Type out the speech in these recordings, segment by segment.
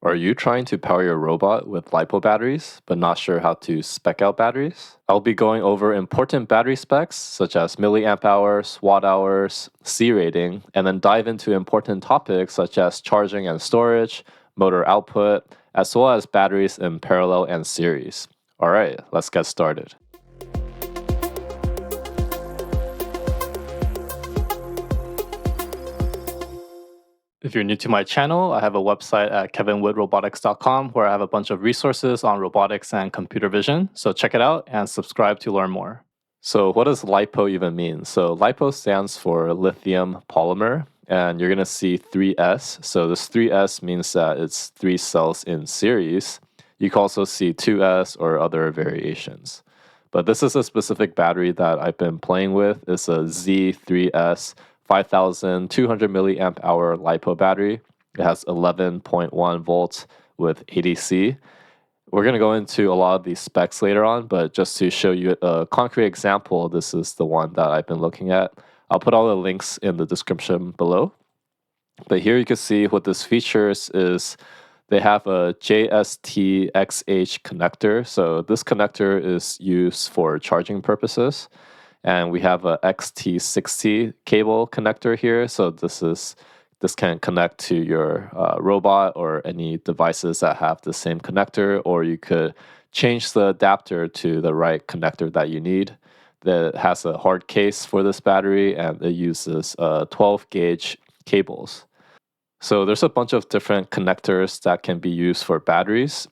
Are you trying to power your robot with LiPo batteries, but not sure how to spec out batteries? I'll be going over important battery specs, such as milliamp hours, watt hours, C rating, and then dive into important topics such as charging and storage, motor output, as well as batteries in parallel and series. All right, let's get started. If you're new to my channel, I have a website at kevinwoodrobotics.com where I have a bunch of resources on robotics and computer vision. So check it out and subscribe to learn more. So what does LiPo even mean? So LiPo stands for lithium polymer, and you're going to see 3S. So this 3S means that it's 3 cells in series. You can also see 2S or other variations. But this is a specific battery that I've been playing with. It's a Z3S 5,200 milliamp hour LiPo battery. It has 11.1 volts with ADC. We're going to go into a lot of these specs later on, but just to show you a concrete example, this is the one that I've been looking at. I'll put all the links in the description below. But here you can see what this features is they have a JST-XH connector. So this connector is used for charging purposes. And we have a XT60 cable connector here. So this can connect to your robot or any devices that have the same connector, or you could change the adapter to the right connector that you need. That has a hard case for this battery, and it uses 12 gauge cables. So there's a bunch of different connectors that can be used for batteries.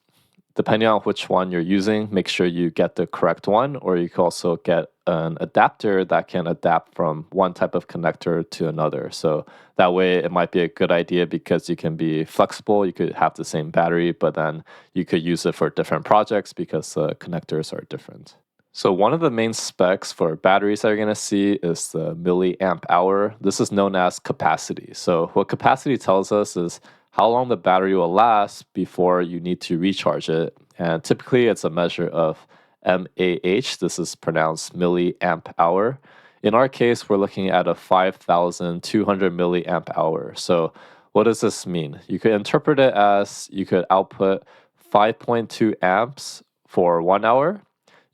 Depending on which one you're using, make sure you get the correct one, or you can also get an adapter that can adapt from one type of connector to another. So that way it might be a good idea because you can be flexible. You could have the same battery, but then you could use it for different projects because the connectors are different. So one of the main specs for batteries that you're going to see is the milliamp hour. This is known as capacity. So what capacity tells us is how long the battery will last before you need to recharge it. And typically it's a measure of mAh. This is pronounced milliamp hour. In our case, we're looking at a 5,200 milliamp hour. So what does this mean? You could interpret it as you could output 5.2 amps for 1 hour.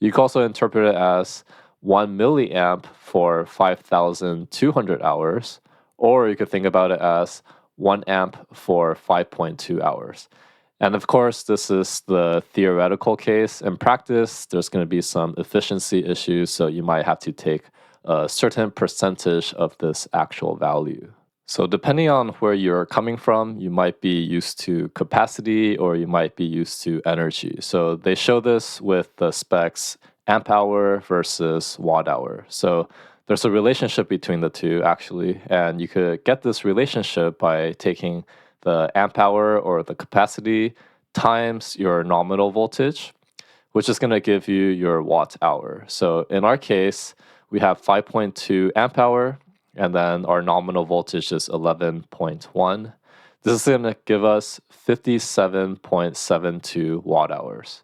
You can also interpret it as 1 milliamp for 5,200 hours, or you could think about it as 1 amp for 5.2 hours. And of course, this is the theoretical case. In practice, there's going to be some efficiency issues, so you might have to take a certain percentage of this actual value. So depending on where you're coming from, you might be used to capacity or you might be used to energy. So they show this with the specs amp hour versus watt hour. So there's a relationship between the two actually, and you could get this relationship by taking the amp hour or the capacity times your nominal voltage, which is going to give you your watt hour. So in our case, we have 5.2 amp hour, and then our nominal voltage is 11.1. This is going to give us 57.72 watt hours.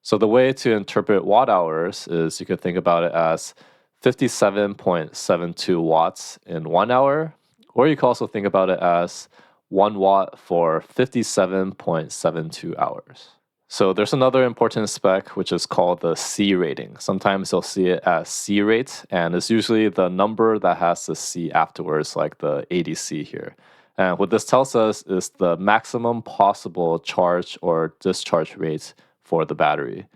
So the way to interpret watt hours is you could think about it as 57.72 watts in 1 hour, or you can also think about it as 1 watt for 57.72 hours. So there's another important spec, which is called the C rating. Sometimes you'll see it as C rate, and it's usually the number that has the C afterwards, like the ADC here. And what this tells us is the maximum possible charge or discharge rate for the battery.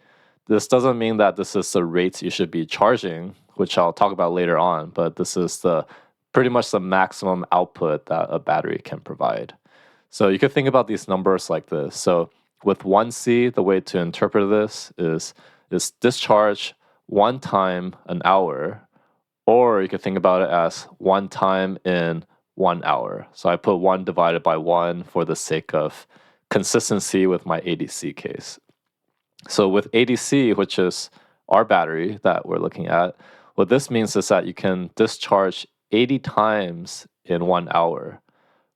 This doesn't mean that this is the rate you should be charging, which I'll talk about later on, but this is pretty much the maximum output that a battery can provide. So you could think about these numbers like this. So with 1C, the way to interpret this is discharge 1 time an hour, or you could think about it as 1 time in 1 hour. So I put 1 divided by 1 for the sake of consistency with my ADC case. So with ADC, which is our battery that we're looking at, what this means is that you can discharge 80 times in 1 hour.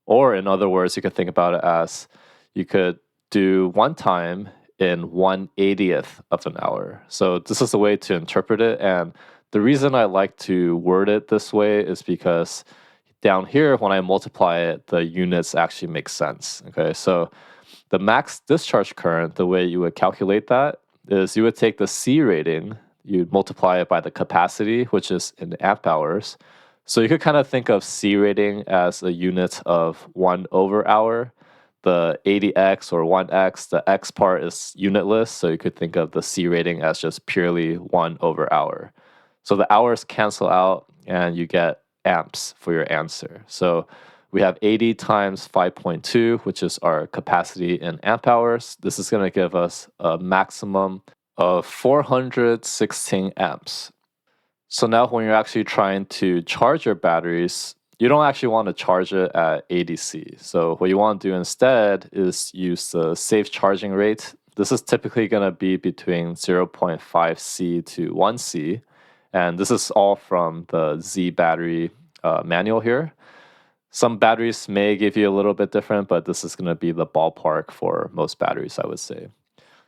Or in other words, you could think about it as you could do 1 time in 1/80th of an hour. So this is the way to interpret it. And the reason I like to word it this way is because down here, when I multiply it, the units actually make sense. Okay, so The max discharge current, the way you would calculate that is you would take the C rating, you'd multiply it by the capacity, which is in amp hours. So you could kind of think of C rating as a unit of 1/hour. The 80x or 1x, the x part is unitless, so you could think of the C rating as just purely 1/hour. So the hours cancel out and you get amps for your answer. So we have 80 times 5.2, which is our capacity in amp hours. This is going to give us a maximum of 416 amps. So now when you're actually trying to charge your batteries, you don't actually want to charge it at 80C. So what you want to do instead is use the safe charging rate. This is typically going to be between 0.5C to 1C. And this is all from the Z battery manual here. Some batteries may give you a little bit different, but this is going to be the ballpark for most batteries, I would say.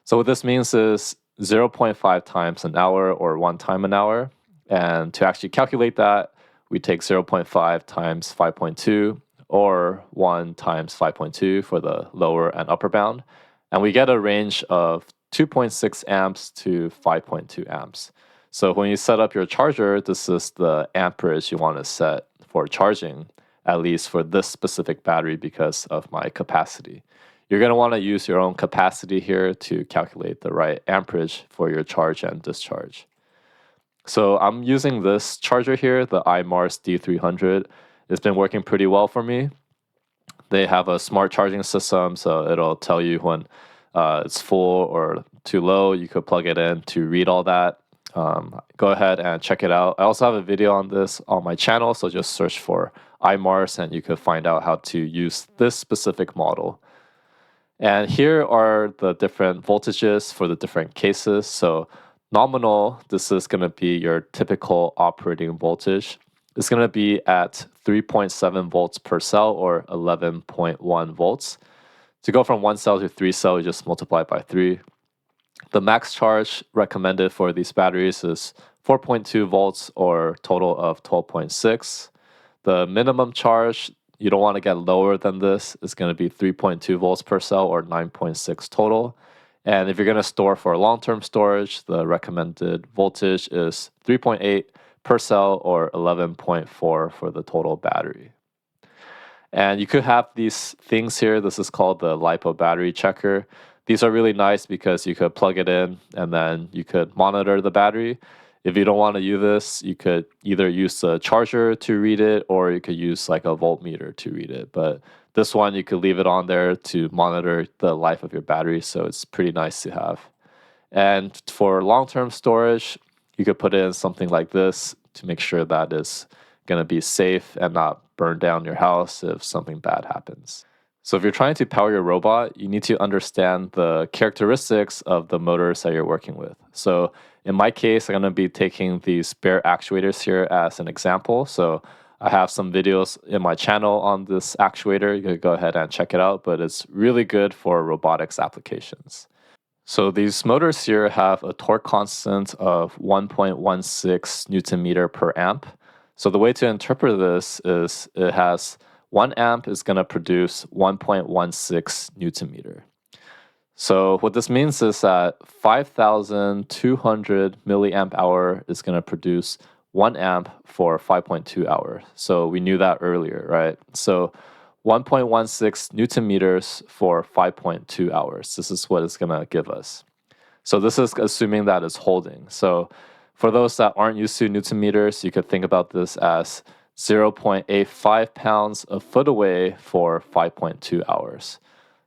So what this means is 0.5 times an hour or 1 time an hour. And to actually calculate that, we take 0.5 times 5.2 or 1 times 5.2 for the lower and upper bound. And we get a range of 2.6 amps to 5.2 amps. So when you set up your charger, this is the amperage you want to set for charging, at least for this specific battery because of my capacity. You're going to want to use your own capacity here to calculate the right amperage for your charge and discharge. So I'm using this charger here, the iMars D300. It's been working pretty well for me. They have a smart charging system, so it'll tell you when it's full or too low. You could plug it in to read all that. Go ahead and check it out. I also have a video on this on my channel, so just search for iMars and you could find out how to use this specific model. And here are the different voltages for the different cases. So nominal, this is going to be your typical operating voltage. It's going to be at 3.7 volts per cell or 11.1 volts. To go from 1 cell to 3 cell, you just multiply by 3. The max charge recommended for these batteries is 4.2 volts or total of 12.6. The minimum charge, you don't want to get lower than this. It's going to be 3.2 volts per cell or 9.6 total. And if you're going to store for long-term storage, the recommended voltage is 3.8 per cell or 11.4 for the total battery. And you could have these things here. This is called the LiPo battery checker. These are really nice because you could plug it in and then you could monitor the battery. If you don't want to use this, you could either use the charger to read it or you could use like a voltmeter to read it. But this one, you could leave it on there to monitor the life of your battery. So it's pretty nice to have. And for long-term storage, you could put in something like this to make sure that it's going to be safe and not burn down your house if something bad happens. So if you're trying to power your robot, you need to understand the characteristics of the motors that you're working with. So in my case, I'm going to be taking these bare actuators here as an example. So I have some videos in my channel on this actuator. You can go ahead and check it out, but it's really good for robotics applications. So these motors here have a torque constant of 1.16 Newton meter per amp. So the way to interpret this is it has 1 amp is going to produce 1.16 Newton meter. So what this means is that 5,200 milliamp hour is going to produce 1 amp for 5.2 hours. So we knew that earlier, right? So 1.16 Newton meters for 5.2 hours. This is what it's going to give us. So this is assuming that it's holding. So for those that aren't used to Newton meters, you could think about this as 0.85 pounds a foot away for 5.2 hours.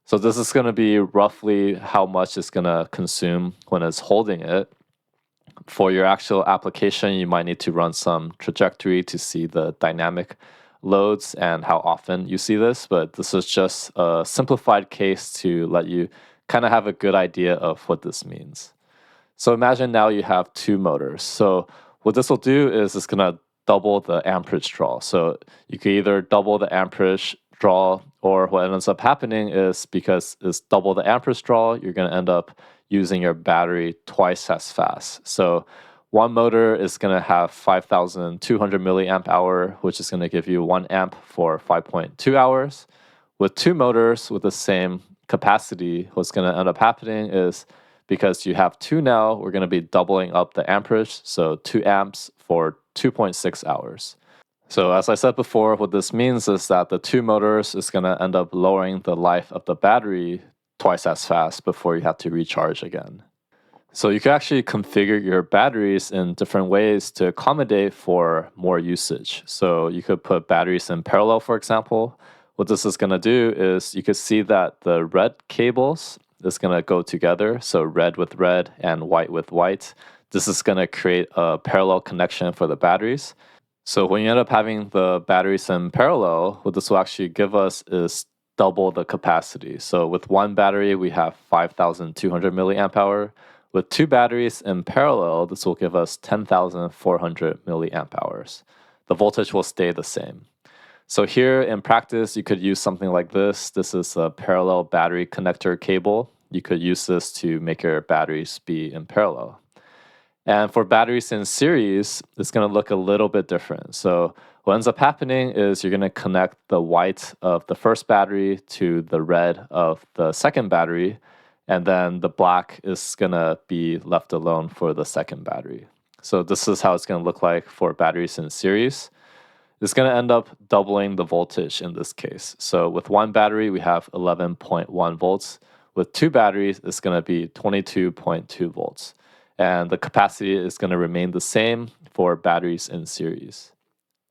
So this is going to be roughly how much it's going to consume when it's holding it. For your actual application, you might need to run some trajectory to see the dynamic loads and how often you see this, but this is just a simplified case to let you kind of have a good idea of what this means. So imagine now you have 2 motors. So what this will do is it's going to double the amperage draw. So you can either double the amperage draw, or what ends up happening is because it's double the amperage draw, you're going to end up using your battery twice as fast. So one motor is going to have 5,200 milliamp hour, which is going to give you 1 amp for 5.2 hours. With 2 motors with the same capacity, what's going to end up happening is because you have 2 now, we're going to be doubling up the amperage, so 2 amps for 2.6 hours. So as I said before, what this means is that the 2 motors is going to end up lowering the life of the battery twice as fast before you have to recharge again. So you can actually configure your batteries in different ways to accommodate for more usage. So you could put batteries in parallel, for example. What this is going to do is you could see that the red cables is going to go together. So red with red and white with white. This is going to create a parallel connection for the batteries. So when you end up having the batteries in parallel, what this will actually give us is double the capacity. So with one battery, we have 5,200 milliamp hour. With 2 batteries in parallel, this will give us 10,400 milliamp hours. The voltage will stay the same. So here in practice, you could use something like this. This is a parallel battery connector cable. You could use this to make your batteries be in parallel. And for batteries in series, it's going to look a little bit different. So what ends up happening is you're going to connect the white of the first battery to the red of the second battery, and then the black is going to be left alone for the second battery. So this is how it's going to look like for batteries in series. It's going to end up doubling the voltage in this case. So with one battery, we have 11.1 volts. With 2 batteries, it's going to be 22.2 volts. And the capacity is going to remain the same for batteries in series.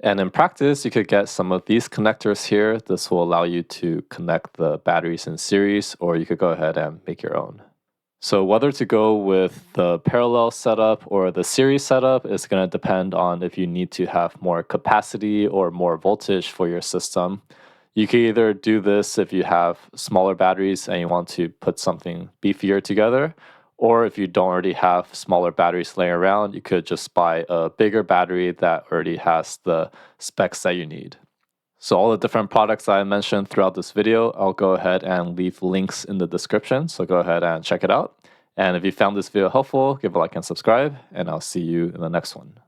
And in practice, you could get some of these connectors here. This will allow you to connect the batteries in series, or you could go ahead and make your own. So whether to go with the parallel setup or the series setup is going to depend on if you need to have more capacity or more voltage for your system. You can either do this if you have smaller batteries and you want to put something beefier together, or if you don't already have smaller batteries laying around, you could just buy a bigger battery that already has the specs that you need. So all the different products I mentioned throughout this video, I'll go ahead and leave links in the description. So go ahead and check it out. And if you found this video helpful, give a like and subscribe, and I'll see you in the next one.